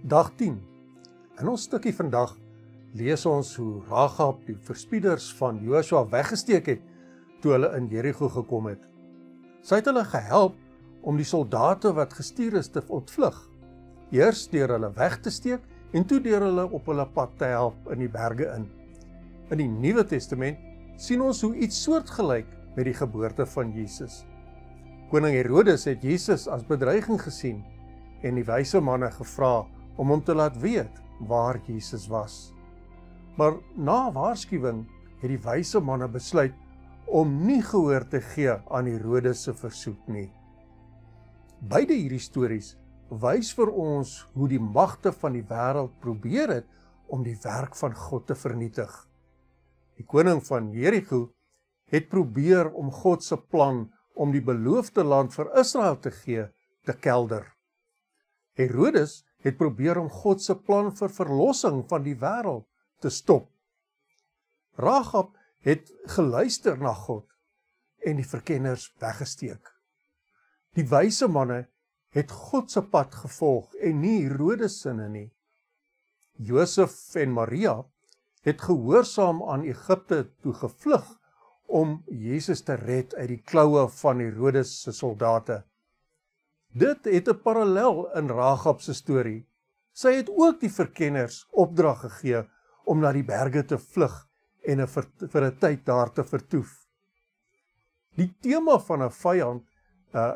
Dag 10. In ons stukkie vandag lees ons hoe Rahab die verspieders van Josua weggesteek het toe hulle in Jerigo gekom het. Sy het hulle gehelp om die soldate wat gestuur is te ontvlug. Eers deur hulle weg te steek en toe deur hulle op hulle pad te help in die berge in. In die Nuwe Testament sien ons hoe iets soortgelyk met die geboorte van Jesus. Koning Herodes het Jesus as bedreiging gesien en die wyse manne gevra om hom te laat weet waar Jesus was. Maar na waarskuwing het die wyse manne besluit om nie gehoor te gee aan Herodes se versoek nie. Beide hierdie stories wys vir ons hoe die magte van die wêreld probeer het om die werk van God te vernietig. Die koning van Jerigo het probeer om God se plan om die beloofde land vir Israel te gee, te kelder. Herodes het probeer om God se plan vir verlossing van die wêreld te stop. Rahab het geluister na God en die verkenners weggesteek. Die wyse manne het God se pad gevolg en nie Herodes se nie. Josef en Maria het gehoorsaam aan Egipte toe gevlug om Jesus te red uit die kloue van Herodes se soldate. Dit het 'n parallel in Rahab se storie. Sy het ook die verkenners opdrag gegee om na die berge te vlug en vir 'n tyd daar te vertoef. Die tema van 'n vyand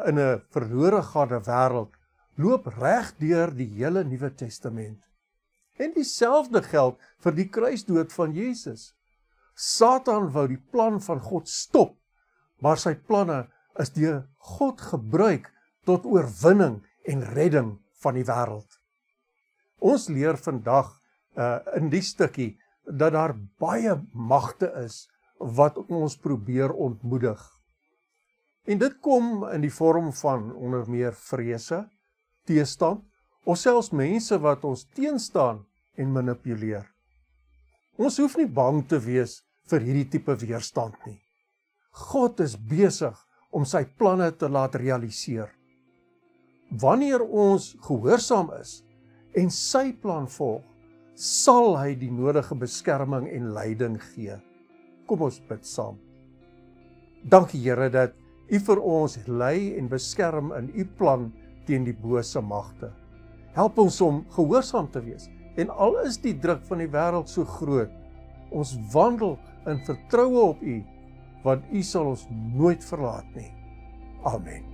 in 'n verlore gaande wêreld loop reg deur die hele Nuwe Testament. En dieselfde geld vir die kruisdood van Jesus. Satan wou die plan van God stop, maar sy planne is deur God gebruik tot oorwinning en redding van die wêreld. Ons leer vandag in die stukkie dat daar baie magte is wat ons probeer ontmoedig. En dit kom in die vorm van onder meer vrese, teestand, of selfs mense wat ons teenstaan en manipuleer. Ons hoef nie bang te wees vir hierdie tipe weerstand nie. God is besig om sy planne te laat realiseer. Wanneer ons gehoorsaam is en sy plan volg, sal hy die nodige beskerming en leiding gee. Kom ons bid saam. Dankie Here dat U vir ons lei en beskerm in U plan teen die bose magte. Help ons om gehoorsaam te wees. En al is die druk van die wêreld so groot, ons wandel in vertroue op U, want U sal ons nooit verlaat nie. Amen.